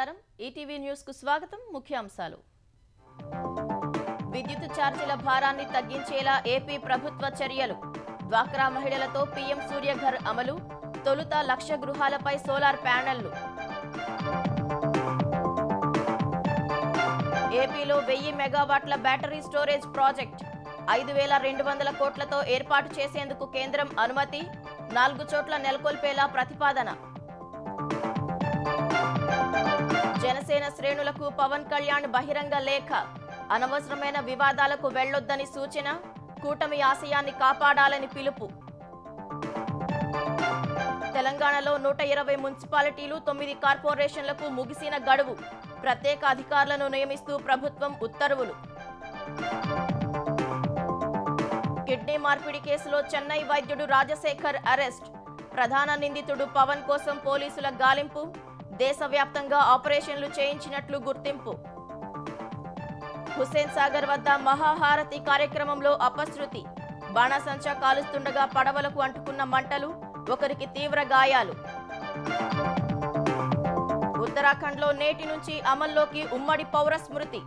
నమస్కారం ETV news కు స్వాగతం ముఖ్యాంశాలు విద్యుత్ ఛార్జీల భారాన్ని తగ్గించేలా ఏపీ ప్రభుత్వ చర్యలు డ్వాక్రా మహిళలతో పీఎం సూర్యఘర్ అమలు తొలుత 1,00,000 గృహాలపై సోలార్ ప్యానెళ్లు ఏపీలో 1000 మెగావాట్ల బ్యాటరీ స్టోరేజ్ ప్రాజెక్ట్ 5,200 కోట్లతో ఏర్పాటు చేసేందుకు కేంద్రం అనుమతి 4 చోట్ల నెలకొల్పేలా ప్రతిపాదన జనసేన శ్రేణులకు పవన్ కళ్యాణ్ బహిరంగ లేఖ అనవసరమైన వివాదాలకు వెళ్లొద్దని సూచన కూటమి ఆశయాన్ని కాపాడాలని పిలుపు తెలంగాణలో 120 మున్సిపాలిటీలు 9 కార్పొరేషన్లకు ముగిసిన గడువు ప్రత్యేక అధికారులను నియమిస్తూ ప్రభుత్వం ఉత్తర్వులు కిడ్నీ మార్పిడి కేసులో చెన్నై వైద్యుడు రాజశేఖర్ అరెస్ట్ ప్రధాన నిందితుడు పవన్ కోసం పోలీసుల గాలింపు దేశవ్యాప్తంగా ఆపరేషన్లు చేయించినట్లు గుర్తింపు హుస్సేన్ సాగర్ వద్ద మహాహారతి కార్యక్రమంలో అపశృతి బాణాసంచా కాలుస్తుండగా పడవలకు అంటుకున్న మంటలు ఒకరికి తీవ్ర గాయాలు ఉత్తరాఖండ్లో నేటి నుంచి అమల్లోకి ఉమ్మడి పౌర స్మృతి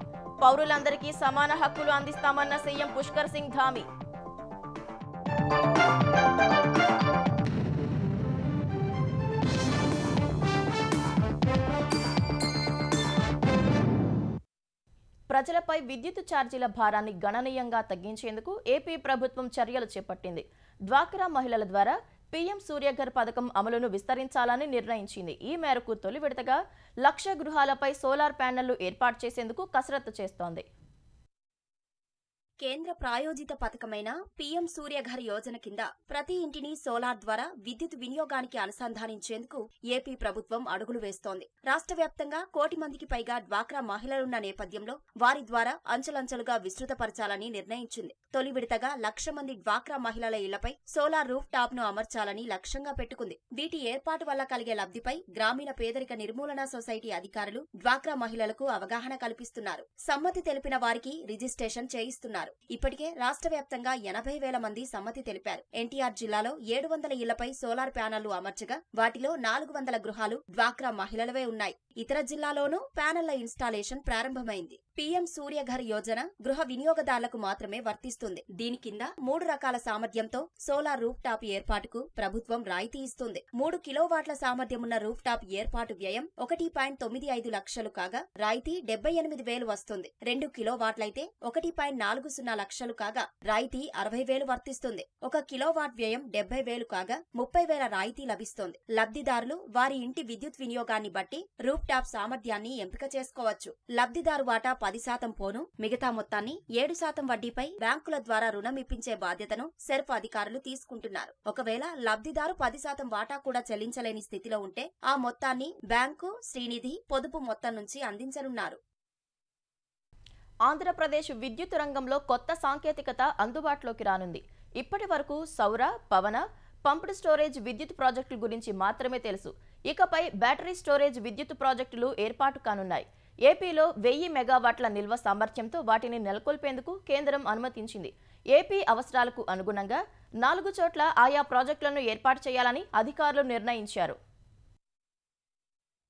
పౌరులందరికీ సమాన హక్కులు అందిస్తామన్న సీఎం పుష్కర్ సింగ్ ధామి ప్రజలపై విద్యుత్ ఛార్జీల భారాన్ని గణనీయంగా తగ్గించేందుకు ఏపీ ప్రభుత్వం చర్యలు చేపట్టింది డ్వాక్రా మహిళల ద్వారా పీఎం సూర్యఘర్ పథకం అమలును విస్తరించాలని నిర్ణయించింది ఈ మేరకు తొలి విడతగా 1,00,000 గృహాలపై సోలార్ ప్యానెళ్లు ఏర్పాటు చేసేందుకు కసరత్తు చేస్తోంది కేంద్ర ప్రాయోజిత పథకమైన పీఎం సూర్యఘర్ యోజన కింద ప్రతి ఇంటిని సోలార్ ద్వారా విద్యుత్ వినియోగానికి అనుసంధానించేందుకు ఏపీ ప్రభుత్వం అడుగులు వేస్తోంది రాష్ట్ర వ్యాప్తంగా 1 కోటి మందికి పైగా డ్వాక్రా మహిళలున్న నేపథ్యంలో వారి ద్వారా అంచెలంచెలుగా విస్తృతపరచాలని నిర్ణయించింది తొలి విడతగా 1,00,000 మంది డ్వాక్రా మహిళల ఇళ్లపై సోలార్ రూఫ్ టాప్ ను అమర్చాలని లక్ష్యంగా పెట్టుకుంది వీటి ఏర్పాటు వల్ల కలిగే లబ్ధిపై గ్రామీణ పేదరిక నిర్మూలన సొసైటీ అధికారులు డ్వాక్రా మహిళలకు అవగాహన కల్పిస్తున్నారు సమ్మతి తెలిపిన వారికి రిజిస్ట్రేషన్ చేయిస్తున్నారు ఇప్పటికే రాష్ట్ర వ్యాప్తంగా 80,000 మంది సమ్మతి తెలిపారు ఎన్టీఆర్ జిల్లాలో 700 ఇళ్లపై సోలార్ ప్యానెళ్లు అమర్చగా వాటిలో 400 గృహాలు డ్వాక్రా మహిళలవే ఉన్నాయి ఇతర జిల్లాలోనూ ప్యానెళ్ల ఇన్స్టాలేషన్ ప్రారంభమైంది పీఎం సూర్యఘర్ యోజన గృహ వినియోగదారులకు మాత్రమే వర్తిస్తుంది దీని కింద 3 రకాల సామర్థ్యంతో సోలార్ రూఫ్ టాప్ ఏర్పాటుకు ప్రభుత్వం రాయితీ ఇస్తుంది 3 కిలోవాట్ల సామర్థ్యమున్న రూఫ్ టాప్ ఏర్పాటు వ్యయం 1.95 లక్షలు కాగా రాయితీ 78,000 వస్తుంది 2 కిలోవాట్లయితే 1.40 లక్షలు కాగా రాయితీ 60,000 వర్తిస్తుంది 1 కిలోవాట్ వ్యయం 70,000 కాగా 30,000 రాయితీ లభిస్తుంది లబ్ధిదారులు వారి ఇంటి విద్యుత్ వినియోగాన్ని బట్టి రూఫ్ టాప్ సామర్థ్యాన్ని ఎంపిక చేసుకోవచ్చు లబ్ధిదారు వాటా 10% పోను మిగతా మొత్తాన్ని 7% వడ్డీపై బ్యాంకుల ద్వారా రుణం ఇప్పించే బాధ్యతను సెర్ఫ్ అధికారులు తీసుకుంటున్నారు ఒకవేళ లబ్ధిదారు 10% వాటా కూడా చెల్లించలేని స్థితిలో ఉంటే ఆ మొత్తాన్ని బ్యాంకు శ్రీనిధి పొదుపు మొత్తం నుంచి అందించనున్నారు ఆంధ్రప్రదేశ్ విద్యుత్ రంగంలో కొత్త సాంకేతికత అందుబాటులోకి రానుంది ఇప్పటి వరకు సౌర పవన పంప్డ్ స్టోరేజ్ విద్యుత్ ప్రాజెక్టుల గురించి మాత్రమే తెలుసు ఇకపై బ్యాటరీ స్టోరేజ్ విద్యుత్ ప్రాజెక్టులు ఏర్పాటు కానున్నాయి ఏపీలో 1000 మెగావాట్ల నిల్వ సామర్థ్యంతో వాటిని నెలకొల్పేందుకు కేంద్రం అనుమతించింది ఏపీ అవసరాలకు అనుగుణంగా 4 చోట్ల ఆయా ప్రాజెక్టులను ఏర్పాటు చేయాలని అధికారులు నిర్ణయించారు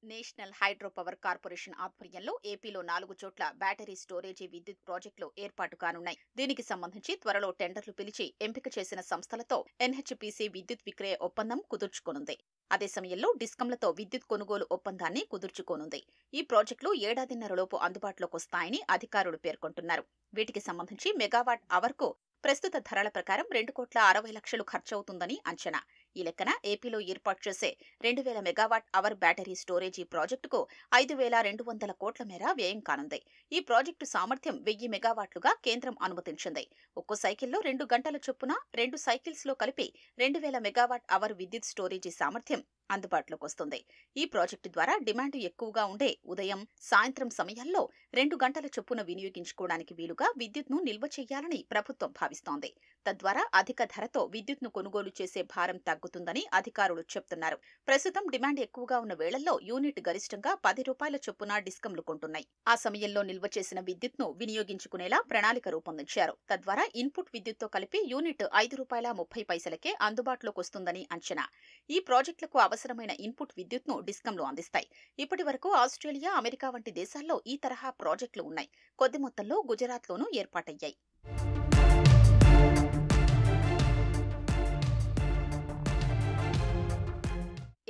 నేషనల్ హైడ్రో పవర్ కార్పొరేషన్ ఆధ్వర్యంలో ఏపీలో 4 చోట్ల బ్యాటరీ స్టోరేజీ విద్యుత్ ప్రాజెక్టులు ఏర్పాటు కానున్నాయి దీనికి సంబంధించి త్వరలో టెండర్లు పిలిచి ఎంపిక చేసిన సంస్థలతో ఎన్హెచ్పీసీ విద్యుత్ విక్రయ ఒప్పందం కుదుర్చుకోనుంది అదే సమయంలో డిస్కంలతో విద్యుత్ కొనుగోలు ఒప్పందాన్ని కుదుర్చుకోనుంది ఈ ప్రాజెక్టులు ఏడాదిన్నరలోపు అందుబాటులోకి వస్తాయని అధికారులు పేర్కొంటున్నారు వీటికి సంబంధించి మెగావాట్ అవర్కు ప్రస్తుత ధరల ప్రకారం 2,60,00,000 ఖర్చవుతుందని అంచనా ఈ లెక్కన ఏపీలో ఏర్పాటు చేసే 2,000 మెగావాట్ అవర్ బ్యాటరీ స్టోరేజీ ప్రాజెక్టుకు 5,200 కోట్ల మేర వ్యయం కానుంది ఈ ప్రాజెక్టు సామర్థ్యం 1000 మెగావాట్లుగా కేంద్రం అనుమతించింది ఒక్కో సైకిల్లో 2 గంటల చొప్పున 2 సైకిల్స్లో కలిపి 2,000 మెగావాట్ అవర్ విద్యుత్ స్టోరేజీ సామర్థ్యం అందుబాటులోకి వస్తుంది ఈ ప్రాజెక్టు ద్వారా డిమాండ్ ఎక్కువగా ఉండే ఉదయం సాయంత్రం సమయాల్లో 2 గంటల చొప్పున వినియోగించుకోవడానికి వీలుగా విద్యుత్ను నిల్వ చేయాలని ప్రభుత్వం భావిస్తోంది తద్వారా అధిక ధరతో విద్యుత్ను కొనుగోలు చేసే భారం తగ్గుతుంది తగ్గుతుందని అధికారులు చెప్తున్నారు. ప్రస్తుతం డిమాండ్ ఎక్కువగా ఉన్న వేళల్లో యూనిట్ గరిష్టంగా 10 రూపాయల చొప్పున డిస్కంలు కొంటున్నాయి. ఆ సమయంలో నిల్వ చేసిన విద్యుత్ను వినియోగించుకునేలా ప్రణాళిక రూపొందించారు. తద్వారా ఇన్పుట్ విద్యుత్తో కలిపి యూనిట్ 5 రూపాయల 30 పైసలకే అందుబాటులోకి వస్తుందని అంచనా. ఈ ప్రాజెక్టులకు అవసరమైన ఇన్పుట్ విద్యుత్ను డిస్కంలు అందిస్తాయి. ఇప్పటి వరకు ఆస్ట్రేలియా, అమెరికా వంటి దేశాల్లో ఈ తరహా ప్రాజెక్టులు ఉన్నాయి. కొద్ది మొత్తంలో గుజరాత్లోనూ ఏర్పాటయ్యాయి.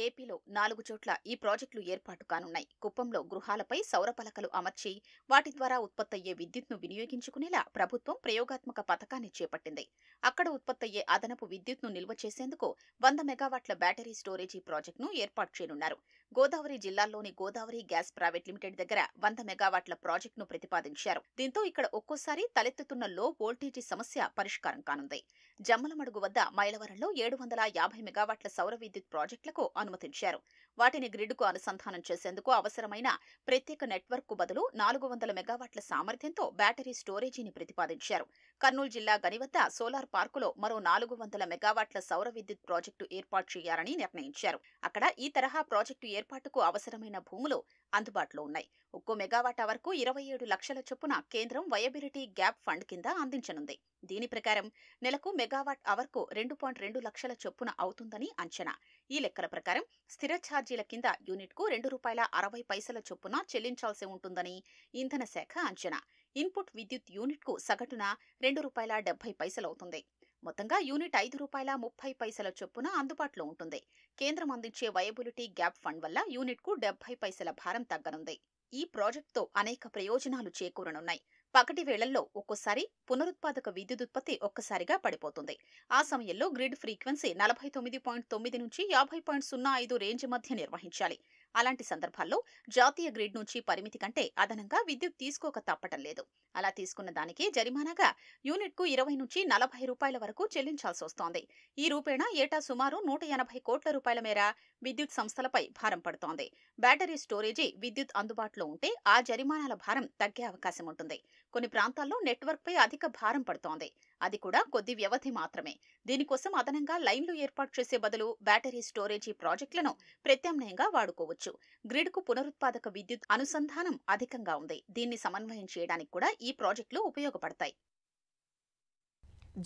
ఏపీలో 4 చోట్ల ఈ ప్రాజెక్టులు ఏర్పాటు కానున్నాయి. కుప్పంలో గృహాలపై సౌర పలకలు అమర్చి వాటి ద్వారా ఉత్పత్తయ్యే విద్యుత్ను వినియోగించుకునేలా ప్రభుత్వం ప్రయోగాత్మక పథకాన్ని చేపట్టింది. అక్కడ ఉత్పత్తయ్యే అదనపు విద్యుత్ను నిల్వ చేసేందుకు 100 మెగావాట్ల బ్యాటరీ స్టోరేజీ ప్రాజెక్టును ఏర్పాటు చేయనున్నారు. గోదావరి జిల్లాల్లోని గోదావరి గ్యాస్ ప్రైవేట్ లిమిటెడ్ దగ్గర 100 మెగావాట్ల ప్రాజెక్టును ప్రతిపాదించారు. దీంతో ఇక్కడ ఒక్కోసారి తలెత్తుతున్న లో వోల్టేజీ సమస్య పరిష్కారం కానుంది. జమ్మలమడుగు వద్ద మైలవరంలో 750 మెగావాట్ల సౌర విద్యుత్ ప్రాజెక్టులకు అనుమతించారు. వాటిని గ్రిడ్కు అనుసంధానం చేసేందుకు అవసరమైన ప్రత్యేక నెట్వర్క్ కు బదులు 400 మెగావాట్ల సామర్థ్యంతో బ్యాటరీ స్టోరేజీని ప్రతిపాదించారు. కర్నూలు జిల్లా గని వద్ద సోలార్ పార్కులో మరో 400 మెగావాట్ల సౌర విద్యుత్ ప్రాజెక్టు ఏర్పాటు చేయాలని నిర్ణయించారు. అక్కడ ఈ తరహా ప్రాజెక్టు ఏర్పాటుకు అవసరమైన భూములు అందుబాటులో ఉన్నాయి. ఒక్కో మెగావాట్ అవర్కు 27 లక్షల చొప్పున కేంద్రం వయబిలిటీ గ్యాప్ ఫండ్ కింద అందించనుంది. దీని ప్రకారం నెలకు మెగావాట్ అవర్కు 2.2 లక్షల చొప్పున అవుతుందని అంచనా. ఈ లెక్కల ప్రకారం స్థిర ఛార్జీల కింద యూనిట్కు ₹2.60 చొప్పున చెల్లించాల్సి ఉంటుందని ఇంధన శాఖ అంచనా. ఇన్పుట్ విద్యుత్ యూనిట్కు సగటున ₹2.70 అవుతుంది. మొత్తంగా యూనిట్ ₹5.30 చొప్పున అందుబాటులో ఉంటుంది. కేంద్రం అందించే వయబిలిటీ గ్యాప్ ఫండ్ వల్ల యూనిట్కు 70 పైసల భారం తగ్గనుంది. ఈ ప్రాజెక్టుతో అనేక ప్రయోజనాలు చేకూరనున్నాయి. పగటి వేళల్లో ఒక్కోసారి పునరుత్పాదక విద్యుదుత్పత్తి ఒక్కసారిగా పడిపోతుంది. ఆ సమయంలో గ్రిడ్ ఫ్రీక్వెన్సీ 49.9 నుంచి 50.05 రేంజ్ మధ్య నిర్వహించాలి. అలాంటి సందర్భాల్లో జాతీయ గ్రిడ్ నుంచి పరిమితి కంటే అదనంగా విద్యుత్ తీసుకోక తప్పటం లేదు. అలా తీసుకున్న దానికి జరిమానాగా యూనిట్కు 20 నుంచి 40 రూపాయల వరకు చెల్లించాల్సి వస్తోంది. ఈ రూపేణా ఏటా సుమారు 180 కోట్ల రూపాయల మేర విద్యుత్ సంస్థలపై భారం పడుతోంది. బ్యాటరీ స్టోరేజీ విద్యుత్ అందుబాటులో ఉంటే ఆ జరిమానాల భారం తగ్గే అవకాశం ఉంటుంది. కొన్ని ప్రాంతాల్లో నెట్వర్క్పై అధిక భారం పడుతోంది. అది కూడా కొద్ది వ్యవధి మాత్రమే. దీనికోసం అదనంగా లైన్లు ఏర్పాటు చేసే బదులు బ్యాటరీ స్టోరేజీ ప్రాజెక్టులను ప్రత్యామ్నాయంగా వాడుకోవచ్చు. గ్రిడ్కు పునరుత్పాదక విద్యుత్ అనుసంధానం అధికంగా ఉంది. దీన్ని సమన్వయం చేయడానికి కూడా ఈ ప్రాజెక్టులు ఉపయోగపడతాయి.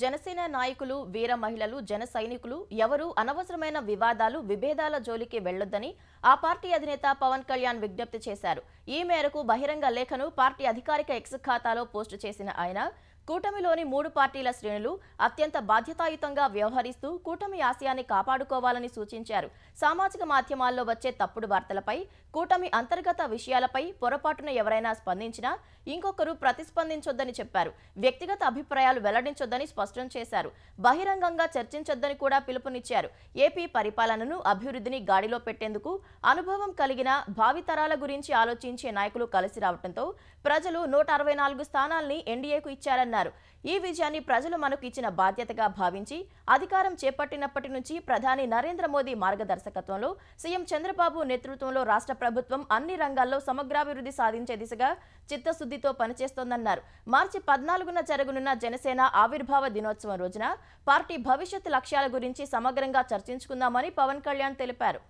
జనసేన నాయకులు, వీర మహిళలు, జన సైనికులు ఎవరూ అనవసరమైన వివాదాలు, విభేదాల జోలికి వెళ్లొద్దని ఆ పార్టీ అధినేత పవన్ కళ్యాణ్ విజ్ఞప్తి చేశారు. ఈ మేరకు బహిరంగ లేఖను పార్టీ అధికారిక ఎక్స్ ఖాతాలో పోస్టు చేసిన ఆయన కూటమిలోని 3 పార్టీల శ్రేణులు అత్యంత బాధ్యతాయుతంగా వ్యవహరిస్తూ కూటమి ఆశయాన్ని కాపాడుకోవాలని సూచించారు. సామాజిక మాధ్యమాల్లో వచ్చే తప్పుడు వార్తలపై, కూటమి అంతర్గత విషయాలపై పొరపాటున ఎవరైనా స్పందించినా ఇంకొకరు ప్రతిస్పందించొద్దని చెప్పారు. వ్యక్తిగత అభిప్రాయాలు వెల్లడించొద్దని స్పష్టం చేశారు. బహిరంగంగా చర్చించొద్దని కూడా పిలుపునిచ్చారు. ఏపీ పరిపాలనను, అభివృద్ధిని గాడిలో పెట్టేందుకు అనుభవం కలిగిన భావితరాల గురించి ఆలోచించే నాయకులు కలిసి రావడంతో ప్రజలు 164 స్థానాల్ని ఎన్డీఏకు ఇచ్చారన్నారు. ఈ విజయాన్ని ప్రజలు మనకు ఇచ్చిన బాధ్యతగా భావించి అధికారం చేపట్టినప్పటి నుంచి ప్రధాని నరేంద్ర మోదీ మార్గదర్శకత్వంలో సీఎం చంద్రబాబు నేతృత్వంలో రాష్ట్ర ప్రభుత్వం అన్ని రంగాల్లో సమగ్రాభివృద్ధి సాధించే దిశగా చిత్తశుద్ధితో పనిచేస్తోందన్నారు. మార్చి 14న జరగనున్న జనసేన ఆవిర్భావ దినోత్సవం రోజున పార్టీ భవిష్యత్ లక్ష్యాల గురించి సమగ్రంగా చర్చించుకుందామని పవన్ కళ్యాణ్ తెలిపారు.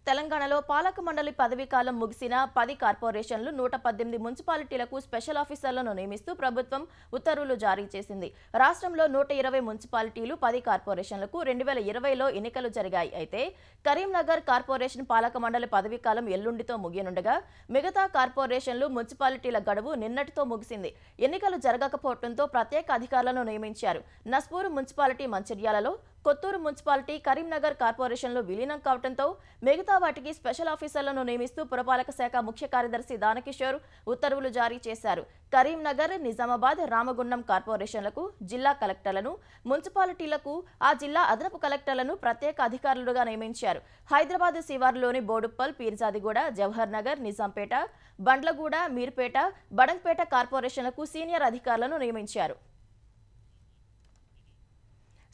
తెలంగాణలో పాలక మండలి పదవీకాలం ముగిసిన 10 కార్పొరేషన్లు, 118 మున్సిపాలిటీలకు స్పెషల్ ఆఫీసర్లను నియమిస్తూ ప్రభుత్వం ఉత్తర్వులు జారీ చేసింది. రాష్ట్రంలో 120 మున్సిపాలిటీలు, 10 కార్పొరేషన్లకు 2020లో ఎన్నికలు జరిగాయి. అయితే కరీంనగర్ కార్పొరేషన్ పాలక మండలి పదవీకాలం ఎల్లుండితో ముగియనుండగా మిగతా కార్పొరేషన్లు, మున్సిపాలిటీల గడువు నిన్నటితో ముగిసింది. ఎన్నికలు జరగకపోవడంతో ప్రత్యేక అధికారులను నియమించారు. నస్పూర్ మున్సిపాలిటీ మంచిర్యాలలో, కొత్తూరు మున్సిపాలిటీ, కరీంనగర్ కార్పొరేషన్లో విలీనం కావడంతో మిగతా వాటికి స్పెషల్ ఆఫీసర్లను నియమిస్తూ పురపాలక శాఖ ముఖ్య కార్యదర్శి దానకిషోర్ ఉత్తర్వులు జారీ చేశారు. కరీంనగర్, నిజామాబాద్, రామగుండం కార్పొరేషన్లకు జిల్లా కలెక్టర్లను, మున్సిపాలిటీలకు ఆ జిల్లా అదనపు కలెక్టర్లను ప్రత్యేక అధికారులుగా నియమించారు. హైదరాబాద్ శివారులోని బోడుప్పల్, పీర్జాదిగూడ, జవహర్ నగర్, నిజాంపేట, బండ్లగూడ, మీర్పేట, బడంగ్పేట కార్పొరేషన్లకు సీనియర్ అధికారులను నియమించారు.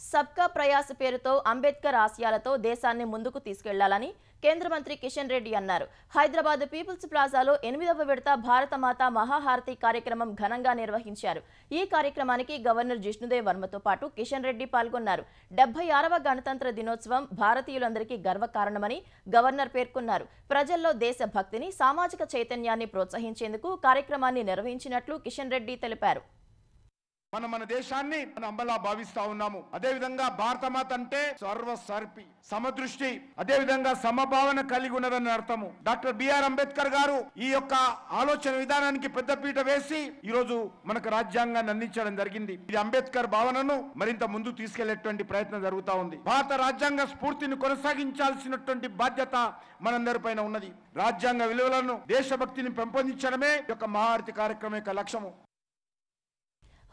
సబ్కా ప్రయాస్ పేరుతో అంబేద్కర్ ఆశయాలతో దేశాన్ని ముందుకు తీసుకెళ్లాలని కేంద్ర మంత్రి కిషన్ రెడ్డి అన్నారు. హైదరాబాద్ పీపుల్స్ ప్లాజాలో 8వ విడత భారతమాత మహాహారతి కార్యక్రమం ఘనంగా నిర్వహించారు. ఈ కార్యక్రమానికి గవర్నర్ జిష్ణుదేవ్ వర్మతో పాటు కిషన్ రెడ్డి పాల్గొన్నారు. 76వ గణతంత్ర దినోత్సవం భారతీయులందరికీ గర్వకారణమని గవర్నర్ పేర్కొన్నారు. ప్రజల్లో దేశభక్తిని, సామాజిక చైతన్యాన్ని ప్రోత్సహించేందుకు కార్యక్రమాన్ని నిర్వహించినట్లు కిషన్ రెడ్డి తెలిపారు. మన దేశాన్ని అంబలా భావిస్తా ఉన్నాము. అదే విధంగా భారతమాత అంటే సర్వసర్పి, సమదృష్టి, అదే విధంగా సమభావన కలిగి ఉన్నదని అర్థము. డాక్టర్ బిఆర్ అంబేద్కర్ గారు ఈ యొక్క ఆలోచన విధానానికి పెద్దపీట వేసి ఈ రోజు మనకు రాజ్యాంగాన్ని అందించడం జరిగింది. ఇది అంబేద్కర్ భావనను మరింత ముందు తీసుకెళ్లేటువంటి ప్రయత్నం జరుగుతా ఉంది. భారత రాజ్యాంగ స్ఫూర్తిని కొనసాగించాల్సినటువంటి బాధ్యత మనందరిపైన ఉన్నది. రాజ్యాంగ విలువలను, దేశభక్తిని పెంపొందించడమే ఈ యొక్క మహాహారతి కార్యక్రమం యొక్క లక్ష్యము.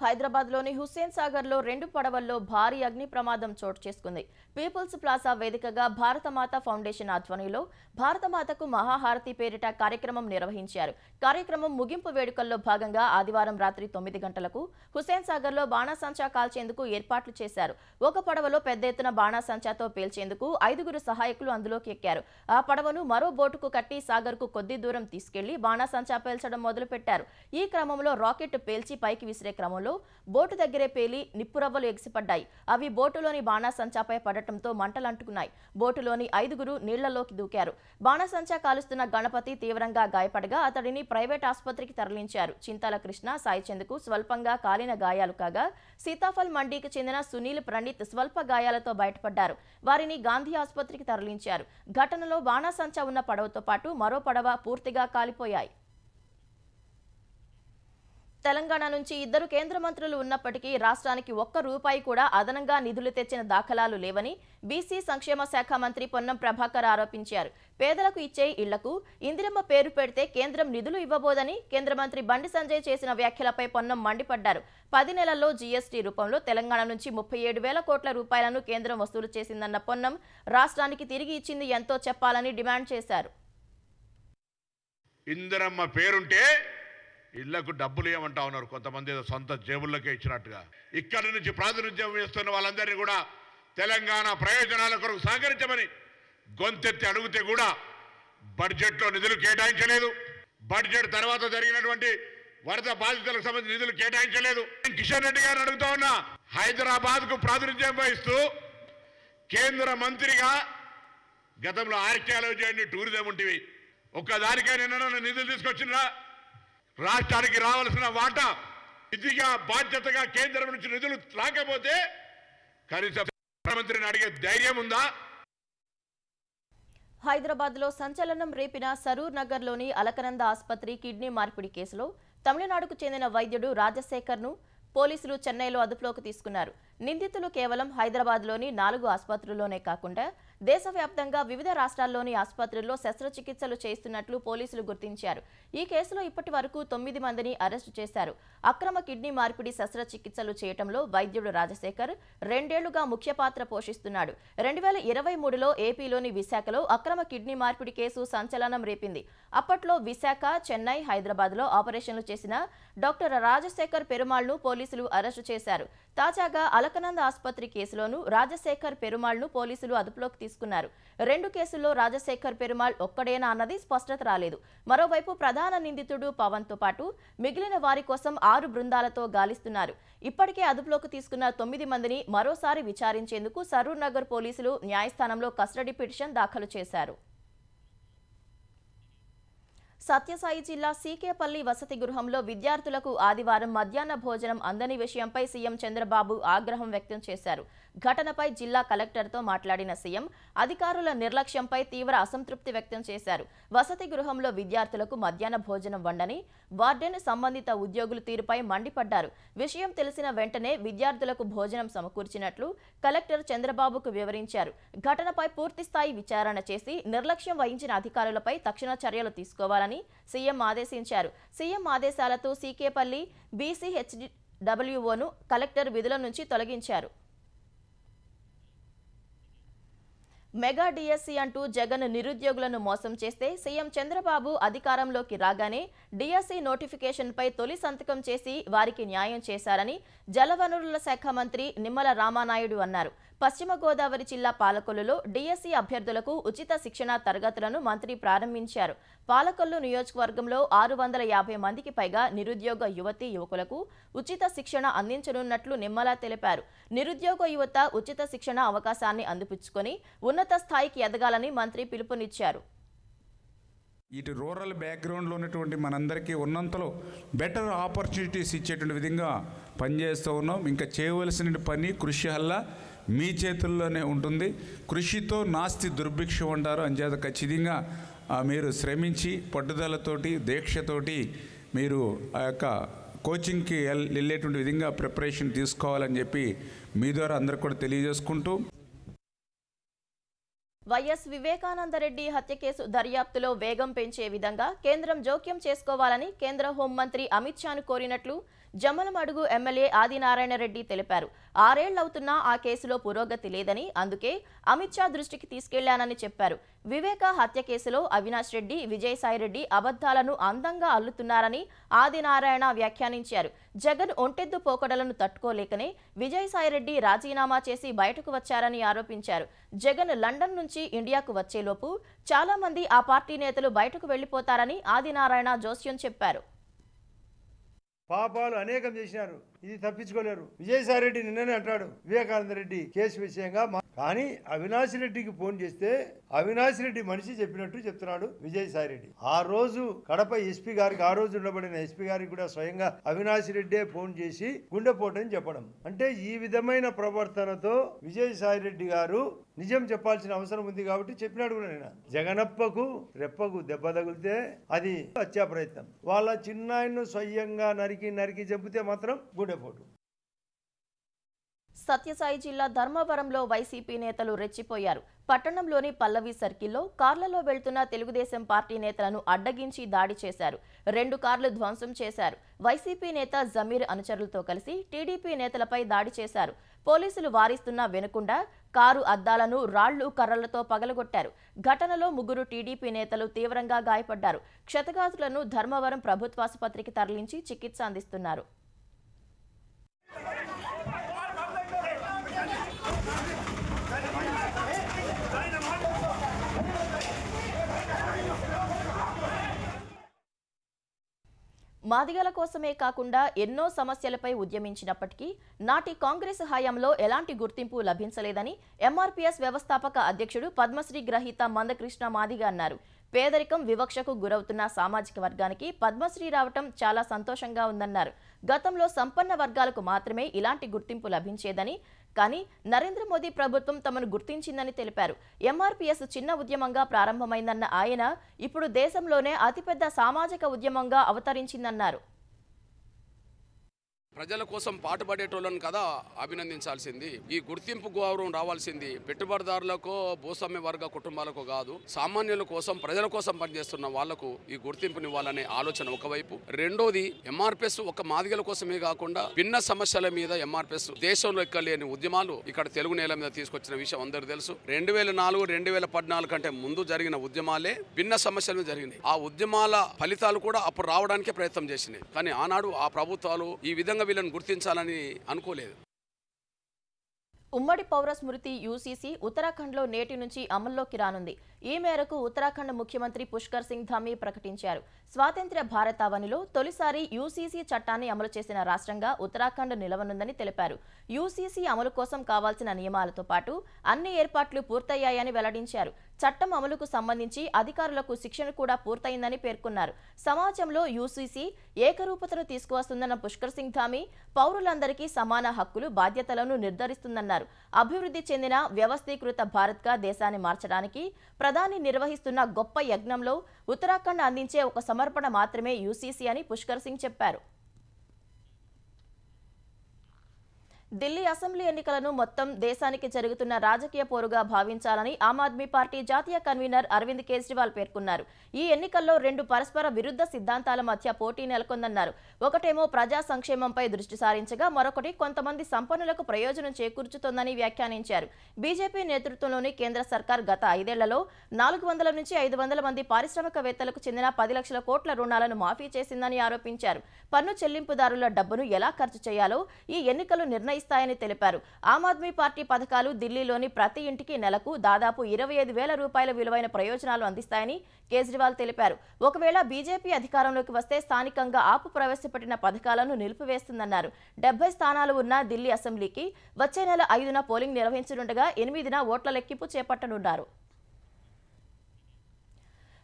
హైదరాబాద్లోని హుస్సేన్ సాగర్లో 2 పడవల్లో భారీ అగ్ని ప్రమాదం చోటు చేసుకుంది. పీపుల్స్ ప్లాజా వేదికగా భారతమాత ఫౌండేషన్ ఆధ్వర్యంలో భారతమాతకు మహాహారతి పేరిట కార్యక్రమం నిర్వహించారు. కార్యక్రమం ముగింపు వేడుకల్లో భాగంగా ఆదివారం రాత్రి 9 గంటలకు హుస్సేన్ సాగర్లో బాణాసంచా కాల్చేందుకు ఏర్పాట్లు చేశారు. ఒక పడవలో పెద్ద ఎత్తున బాణాసంచాతో పేల్చేందుకు 5గురు సహాయకులు అందులోకి ఎక్కారు. ఆ పడవను మరో బోటుకు కట్టి సాగర్కు కొద్ది దూరం తీసుకెళ్లి బాణాసంచా పేల్చడం మొదలుపెట్టారు. ఈ క్రమంలో రాకెట్ పేల్చి పైకి విసిరే క్రమంలో బోటు దగ్గరే పేలి నిప్పురవ్వలు ఎగిసిపడ్డాయి. అవి బోటులోని బాణాసంచాపై పడటంతో మంటలంటుకున్నాయి. బోటులోని 5గురు నీళ్లలోకి దూకారు. బాణాసంచా కాలుస్తున్న గణపతి తీవ్రంగా గాయపడగా అతడిని ప్రైవేట్ ఆసుపత్రికి తరలించారు. చింతాల కృష్ణ, సాయిచంద్కు స్వల్పంగా కాలిన గాయాలు కాగా సీతాఫల్ మండీకి చెందిన సునీల్ ప్రణీత్ స్వల్ప గాయాలతో బయటపడ్డారు. వారిని గాంధీ ఆసుపత్రికి తరలించారు. ఘటనలో బాణాసంచా ఉన్న పడవతో పాటు మరో పడవ పూర్తిగా కాలిపోయాయి. తెలంగాణ నుంచి 2 కేంద్ర మంత్రులు ఉన్నప్పటికీ రాష్ట్రానికి ₹1 కూడా అదనంగా నిధులు తెచ్చిన దాఖలాలు లేవని బీసీ సంక్షేమ శాఖ మంత్రి పొన్నం ప్రభాకర్ ఆరోపించారు. పేదలకు ఇచ్చే ఇళ్లకు ఇందిరమ్మ పేరు పెడితే కేంద్రం నిధులు ఇవ్వబోదని కేంద్ర మంత్రి బండి సంజయ్ చేసిన వ్యాఖ్యలపై పొన్నం మండిపడ్డారు. 10 నెలల్లో జీఎస్టీ రూపంలో తెలంగాణ నుంచి 37,000 కోట్ల రూపాయలను కేంద్రం వసూలు చేసిందన్న పొన్నం రాష్ట్రానికి తిరిగి ఇచ్చింది ఎంతో చెప్పాలని డిమాండ్ చేశారు. ఇందిరమ్మ పేరుంటే ఇళ్లకు డబ్బులు ఏమంటా ఉన్నారు. కొంతమంది సొంత జేబుల్లోకే ఇచ్చినట్టుగా. ఇక్కడి నుంచి ప్రాతినిధ్యం వేస్తున్న వాళ్ళందరినీ కూడా తెలంగాణ ప్రయోజనాల కొరకు సహకరించమని గొంతెత్తి అడిగితే కూడా బడ్జెట్లో నిధులు కేటాయించలేదు. బడ్జెట్ తర్వాత జరిగినటువంటి వరద బాధితులకు సంబంధించి నిధులు కేటాయించలేదు. కిషన్ రెడ్డి గారిని అడుగుతా ఉన్నా, హైదరాబాద్ కు ప్రాతినిధ్యం వహిస్తూ కేంద్ర మంత్రిగా గతంలో ఆర్కియాలజీ, టూరిజం ఉంటివి, ఒక్కదానికైనా నిధులు తీసుకొచ్చినా రాష్ట్రానికి రావాల్సిన వాటా ఇదిగా బాధ్యతగా కేంద్రం నుంచి నిధులు రాకపోతే కనీసం ప్రధానమంత్రిని అడిగే ధైర్యం ఉందా? హైదరాబాద్లో సంచలనం రేపిన సరూర్ నగర్లోని అలకనంద ఆసుపత్రి కిడ్నీ మార్పిడి కేసులో తమిళనాడుకు చెందిన వైద్యుడు రాజశేఖర్ను పోలీసులు చెన్నైలో అదుపులోకి తీసుకున్నారు. నిందితులు కేవలం హైదరాబాద్లోని 4 ఆసుపత్రుల్లోనే కాకుండా దేశవ్యాప్తంగా వివిధ రాష్ట్రాల్లోని ఆసుపత్రుల్లో శస్త్రచికిత్సలు చేస్తున్నట్లు పోలీసులు గుర్తించారు. ఈ కేసులో ఇప్పటి వరకు 9 మందిని అరెస్టు చేశారు. అక్రమ కిడ్నీ మార్పిడి శస్త్రచికిత్సలు చేయటంలో వైద్యుడు రాజశేఖర్ 2 ఏళ్లుగా ముఖ్య పాత్ర పోషిస్తున్నాడు. 2023లో ఏపీలోని విశాఖలో అక్రమ కిడ్నీ మార్పిడి కేసు సంచలనం రేపింది. అప్పట్లో విశాఖ, చెన్నై, హైదరాబాద్లో ఆపరేషన్లు చేసిన డాక్టర్ రాజశేఖర్ పెరుమాళ్ను పోలీసులు అరెస్టు చేశారు. తాజాగా అలకనంద ఆసుపత్రి కేసులోనూ రాజశేఖర్ పెరుమాళ్ను పోలీసులు అదుపులోకి తీసుకున్నారు. 2 కేసుల్లో రాజశేఖర్ పెరుమాళ్ ఒక్కడేనా అన్నది స్పష్టత రాలేదు. మరోవైపు ప్రధాన నిందితుడు పవన్తో పాటు మిగిలిన వారి కోసం 6 బృందాలతో గాలిస్తున్నారు. ఇప్పటికే అదుపులోకి తీసుకున్న 9 మందిని మరోసారి విచారించేందుకు సరూర్ నగర్ పోలీసులు న్యాయస్థానంలో కస్టడీ పిటిషన్ దాఖలు చేశారు. సత్యసాయి జిల్లా సీకేపల్లి వసతి గృహంలో విద్యార్థులకు ఆదివారం మధ్యాహ్న భోజనం అందని విషయంపై సీఎం చంద్రబాబు ఆగ్రహం వ్యక్తం చేశారు. ఘటనపై జిల్లా కలెక్టర్తో మాట్లాడిన సీఎం అధికారుల నిర్లక్ష్యంపై తీవ్ర అసంతృప్తి వ్యక్తం చేశారు. వసతి గృహంలో విద్యార్థులకు మధ్యాహ్న భోజనం వండని వార్డెన్, సంబంధిత ఉద్యోగుల తీరుపై మండిపడ్డారు. విషయం తెలిసిన వెంటనే విద్యార్థులకు భోజనం సమకూర్చినట్లు కలెక్టర్ చంద్రబాబుకు వివరించారు. ఘటనపై పూర్తిస్థాయి విచారణ చేసి నిర్లక్ష్యం వహించిన అధికారులపై తక్షణ చర్యలు తీసుకోవాలని సీఎం ఆదేశించారు. సీఎం ఆదేశాలతో సీకేపల్లి బీసీహెచ్డబ్ల్యూఓను కలెక్టర్ విధుల నుంచి తొలగించారు. మెగా డిఎస్సి అంటూ జగన్ నిరుద్యోగులను మోసం చేస్తే సీఎం చంద్రబాబు అధికారంలోకి రాగానే డిఎస్సి నోటిఫికేషన్పై తొలి సంతకం చేసి వారికి న్యాయం చేశారని జలవనరుల శాఖ మంత్రి నిమ్మల రామానాయుడు అన్నారు. పశ్చిమ గోదావరి జిల్లా పాలకొల్లులో డిఎస్సి అభ్యర్థులకు ఉచిత శిక్షణ తరగతులను మంత్రి ప్రారంభించారు. పాలకొల్లు నియోజకవర్గంలో 650 మందికి పైగా నిరుద్యోగ యువతీ యువకులకు ఉచిత శిక్షణ అందించనున్నట్లు నిమ్మల తెలిపారు. నిరుద్యోగ యువత ఉచిత శిక్షణ అవకాశాన్ని అందిపుచ్చుకొని ఉన్నత స్థాయికి ఎదగాలని మంత్రి పిలుపునిచ్చారు. ఇటు రూరల్ బ్యాక్గ్రౌండ్లో ఉన్నటువంటి మనందరికీ ఉన్నంతలో బెటర్ ఆపర్చునిటీస్ ఇచ్చేటువంటి విధంగా పనిచేస్తూ ఉన్నాం. ఇంకా చేయవలసిన పని కృషి వల్ల మీ చేతుల్లోనే ఉంటుంది. కృషితో నాస్తి దుర్భిక్షం అంటారు. అంచేత ఖచ్చితంగా మీరు శ్రమించి పట్టుదలతోటి దీక్షతోటి మీరు ఆ యొక్క కోచింగ్కి వెళ్ళేటువంటి విధంగా ప్రిపరేషన్ తీసుకోవాలని చెప్పి మీ ద్వారా అందరికి కూడా తెలియజేసుకుంటూ, వైఎస్ వివేకానందరెడ్డి హత్య కేసు దర్యాప్తులో వేగం పెంచే విధంగా కేంద్రం జోక్యం చేసుకోవాలని కేంద్ర హోంమంత్రి అమిత్ షాను కోరినట్లు జమ్మలమడుగు ఎమ్మెల్యే ఆదినారాయణ రెడ్డి తెలిపారు. 6 ఏళ్లవుతున్నా ఆ కేసులో పురోగతి లేదని, అందుకే అమిత్ షా దృష్టికి తీసుకెళ్లానని చెప్పారు. వివేక హత్య కేసులో అవినాష్ రెడ్డి, విజయసాయిరెడ్డి అబద్ధాలను అందంగా అల్లుతున్నారని ఆదినారాయణ వ్యాఖ్యానించారు. జగన్ ఒంటెద్దు పోకడలను తట్టుకోలేకనే విజయసాయిరెడ్డి రాజీనామా చేసి బయటకు వచ్చారని ఆరోపించారు. జగన్ లండన్ నుంచి ఇండియాకు వచ్చేలోపు చాలా మంది ఆ పార్టీ నేతలు బయటకు వెళ్లిపోతారని ఆదినారాయణ జోస్యం చెప్పారు. పాపాలు అనేకం చేసినారు, ఇది తప్పించుకోలేరు. విజయసాయిరెడ్డి నిన్ననే అంటాడు వివేకానంద రెడ్డి కేసు విషయంగా. కానీ అవినాష్ రెడ్డికి ఫోన్ చేస్తే అవినాష్ రెడ్డి మనిషి చెప్పినట్టు చెప్తున్నాడు విజయసాయిరెడ్డి. ఆ రోజు కడప ఎస్పీ గారికి, ఆ రోజు ఉండబడిన ఎస్పీ గారికి కూడా స్వయంగా అవినాష్ రెడ్డే ఫోన్ చేసి గుండెపోటని చెప్పడం. అంటే ఈ విధమైన ప్రవర్తనతో విజయసాయిరెడ్డి గారు నిజం చెప్పాల్సిన అవసరం ఉంది కాబట్టి చెప్పినాడు కూడా. నేను జగనప్పకు రెప్పకు దెబ్బ తగిలితే అది హత్యా ప్రయత్నం. వాళ్ళ చిన్నాయన్ను స్వయంగా నరికి చంపితే మాత్రం గుండెపోటు. సత్యసాయి జిల్లా ధర్మవరంలో వైసీపీ నేతలు రెచ్చిపోయారు. పట్టణంలోని పల్లవి సర్కిల్లో కార్లలో వెళ్తున్న తెలుగుదేశం పార్టీ నేతలను అడ్డగించి దాడి చేశారు. 2 కార్లు ధ్వంసం చేశారు. వైసీపీ నేత జమీర్ అనుచరులతో కలిసి టీడీపీ నేతలపై దాడి చేశారు. పోలీసులు వారిస్తున్నా వినకుండా కారు అద్దాలను రాళ్లు కర్రలతో పగలగొట్టారు. ఘటనలో 3 టీడీపీ నేతలు తీవ్రంగా గాయపడ్డారు. క్షతగాతులను ధర్మవరం ప్రభుత్వాసుపత్రికి తరలించి చికిత్స అందిస్తున్నారు. మాదిగల కోసమే కాకుండా ఎన్నో సమస్యలపై ఉద్యమించినప్పటికీ నాటి కాంగ్రెస్ హయాంలో ఎలాంటి గుర్తింపు లభించలేదని ఎంఆర్పీఎస్ వ్యవస్థాపక అధ్యక్షుడు పద్మశ్రీ గ్రహీత మందకృష్ణ మాదిగ అన్నారు. పేదరికం, వివక్షకు గురవుతున్న సామాజిక వర్గానికి పద్మశ్రీ రావటం చాలా సంతోషంగా ఉందన్నారు. గతంలో సంపన్న వర్గాలకు మాత్రమే ఇలాంటి గుర్తింపు లభించేదని, కానీ నరేంద్ర మోదీ ప్రభుత్వం తమను గుర్తించిందని తెలిపారు. ఎంఆర్పీఎస్ చిన్న ఉద్యమంగా ప్రారంభమైందన్న ఆయన ఇప్పుడు దేశంలోనే అతిపెద్ద సామాజిక ఉద్యమంగా అవతరించిందన్నారు. ప్రజల కోసం పాటుపడేటోళ్ళను కదా అభినందించాల్సింది. ఈ గుర్తింపు గౌరవం రావాల్సింది పెట్టుబడిదారులకు, భూస్వామ్య వర్గ కుటుంబాలకు కాదు, సామాన్యుల కోసం, ప్రజల కోసం పనిచేస్తున్న వాళ్లకు ఈ గుర్తింపునివ్వాలనే ఆలోచన ఒకవైపు. రెండోది, ఎంఆర్పీఎస్ ఒక మాదిగల కోసమే కాకుండా భిన్న సమస్యల మీద ఎంఆర్పీఎస్ దేశంలో ఎక్కలేని ఉద్యమాలు ఇక్కడ తెలుగు నేల మీద తీసుకొచ్చిన విషయం అందరూ తెలుసు. 2004, 2014 కంటే ముందు జరిగిన ఉద్యమాలే భిన్న సమస్యల మీద జరిగినాయి. ఆ ఉద్యమాల ఫలితాలు కూడా అప్పుడు రావడానికే ప్రయత్నం చేసినాయి. కానీ ఆనాడు ఆ ప్రభుత్వాలు ఈ విధంగా వీళ్ళని గుర్తించాలని అనుకోలేదు. ఉమ్మడి పౌర స్మృతి యూసీసీ ఉత్తరాఖండ్లో నేటి నుంచి అమల్లోకి రానుంది. ఈ మేరకు ఉత్తరాఖండ్ ముఖ్యమంత్రి పుష్కర్ సింగ్ ధామీ ప్రకటించారు. స్వాతంత్ర్య భారతావనిలో తొలిసారి యూసీసీ చట్టాన్ని అమలు చేసిన రాష్ట్రంగా ఉత్తరాఖండ్ నిలవనుందని తెలిపారు. యూసీసీ అమలు కోసం కావాల్సిన నియమాలతో పాటు అన్ని ఏర్పాట్లు పూర్తయ్యాయని వెల్లడించారు. చట్టం అమలుకు సంబంధించి అధికారులకు శిక్షణ కూడా పూర్తయిందని పేర్కొన్నారు. సమాజంలో యూసీసీ ఏకరూపతను తీసుకువస్తుందన్న పుష్కర్ సింగ్ ధామీ పౌరులందరికీ సమాన హక్కులు, బాధ్యతలను నిర్ధారిస్తుందన్నారు. అభివృద్ధి చెందిన వ్యవస్థీకృత భారత్గా దేశాన్ని మార్చడానికి ప్రధాని నిర్వహిస్తున్న గొప్ప యజ్ఞంలో ఉత్తరాఖండ్ అందించే ఒక సమర్పణ మాత్రమే యూసీసీ అని పుష్కర్ సింగ్ చెప్పారు. ఢిల్లీ అసెంబ్లీ ఎన్నికలను మొత్తం దేశానికి జరుగుతున్న రాజకీయ పోరుగా భావించాలని ఆమ్ ఆద్మీ పార్టీ జాతీయ కన్వీనర్ అరవింద్ కేజ్రీవాల్ పేర్కొన్నారు. ఈ ఎన్నికల్లో రెండు పరస్పర విరుద్ధ సిద్ధాంతాల మధ్య పోటీ నెలకొందన్నారు. ఒకటేమో ప్రజా సంక్షేమంపై దృష్టి సారించగా మరొకటి కొంతమంది సంపన్నులకు ప్రయోజనం చేకూర్చుతోందని వ్యాఖ్యానించారు. బీజేపీ నేతృత్వంలోని కేంద్ర సర్కార్ గత 5 ఏళ్లలో 400 నుంచి 500 మంది పారిశ్రామికవేత్తలకు చెందిన 10 లక్షల కోట్ల రుణాలను మాఫీ చేసిందని ఆరోపించారు. పన్ను చెల్లింపుదారుల డబ్బును ఎలా ఖర్చు చేయాలో ఈ ఎన్నికలు నిర్ణయిస్తాయని తెలిపారు. ఆమ్ ఆద్మీ పార్టీ పథకాలు ఢిల్లీలోని ప్రతి ఇంటికి నెలకు దాదాపు 25,000 రూపాయల విలువైన ప్రయోజనాలు అందిస్తాయని కేజ్రీవాల్ తెలిపారు. ఒకవేళ బీజేపీ అధికారంలోకి వస్తే స్థానికంగా ఆపు ప్రవేశపెట్టిన పథకాలను నిలిపివేస్తుందన్నారు. 70 స్థానాలు ఉన్న ఢిల్లీ అసెంబ్లీకి వచ్చే నెల 5న పోలింగ్ నిర్వహించనుండగా 8న ఓట్ల లెక్కింపు చేపట్టనున్నారు.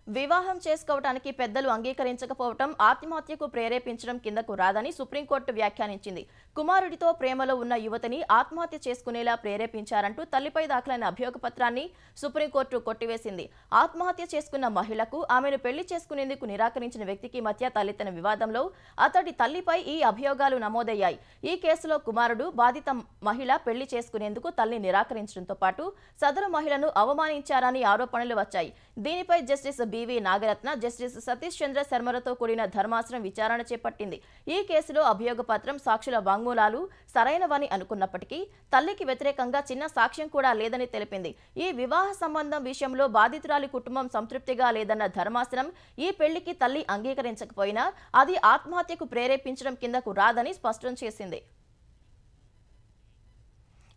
వివాహం చేసుకోవటానికి పెద్దలు అంగీకరించకపోవటం ఆత్మహత్యకు ప్రేరేపించడం కిందకు రాదని సుప్రీంకోర్టు వ్యాఖ్యానించింది. కుమారుడితో ప్రేమలో ఉన్న యువతిని ఆత్మహత్య చేసుకునేలా ప్రేరేపించారంటూ తల్లిపై దాఖలైన అభియోగ పత్రాన్ని సుప్రీంకోర్టు కొట్టివేసింది. ఆత్మహత్య చేసుకున్న మహిళకు ఆమెను పెళ్లి చేసుకునేందుకు నిరాకరించిన వ్యక్తికి మధ్య తలెత్తిన వివాదంలో అతడి తల్లిపై ఈ అభియోగాలు నమోదయ్యాయి. ఈ కేసులో కుమారుడు బాధిత మహిళ పెళ్లి చేసుకునేందుకు తల్లి నిరాకరించడంతో పాటు సదరు మహిళను అవమానించారని ఆరోపణలు వచ్చాయి. దీనిపై justice B V Nagarathna, justice Satish Chandra శర్మలతో కూడిన ధర్మాసనం విచారణ చేపట్టింది. ఈ కేసులో అభియోగ పత్రం, సాక్షుల వాంగ్మూలాలు సరైనవని అనుకున్నప్పటికీ తల్లికి వ్యతిరేకంగా చిన్న సాక్ష్యం కూడా లేదని తెలిపింది. ఈ వివాహ సంబంధం విషయంలో బాధితురాలి కుటుంబం సంతృప్తిగా లేదన్న ధర్మాసనం ఈ పెళ్లికి తల్లి అంగీకరించకపోయినా అది ఆత్మహత్యకు ప్రేరేపించడం కిందకు రాదని స్పష్టం చేసింది.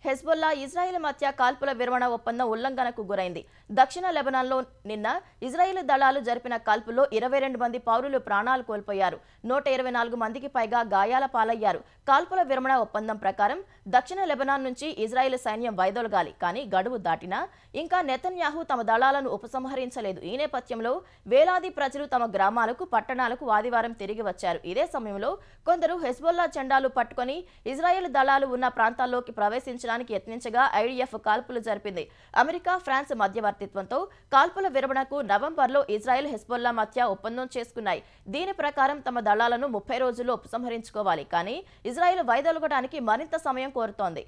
హెజ్బొల్లా, ఇజ్రాయెల్ మధ్య కాల్పుల విరమణ ఒప్పందం ఉల్లంఘనకు గురైంది. దక్షిణ లెబనాన్లో నిన్న ఇజ్రాయెల్ దళాలు జరిపిన కాల్పుల్లో 22 మంది పౌరులు ప్రాణాలు కోల్పోయారు. 124 మందికి పైగా గాయాల పాలయ్యారు. కాల్పుల విరమణ ఒప్పందం ప్రకారం దక్షిణ లెబనాన్ నుంచి ఇజ్రాయెల్ సైన్యం వైదొలగాలి. కానీ గడువు దాటినా ఇంకా నెతన్యాహు తమ దళాలను ఉపసంహరించలేదు. ఈ నేపథ్యంలో వేలాది ప్రజలు తమ గ్రామాలకు, పట్టణాలకు ఆదివారం తిరిగి వచ్చారు. ఇదే సమయంలో కొందరు హెజ్బొల్లా జెండాలు పట్టుకొని ఇజ్రాయెల్ దళాలు ఉన్న ప్రాంతాల్లోకి ప్రవేశించడానికి యత్నించగా ఐడిఎఫ్ కాల్పులు జరిపింది. అమెరికా, ఫ్రాన్స్ మధ్యవర్తిత్వంతో కాల్పుల విరమణకు నవంబర్లో ఇజ్రాయెల్, హెజ్బొల్లా మధ్య ఒప్పందం చేసుకున్నాయి. దీని ప్రకారం తమ దళాలను 30 రోజుల్లో ఉపసంహరించుకోవాలి. కానీ ఇజ్రాయెల్ వైదొలగడానికి మరింత సమయం కోరుతోంది.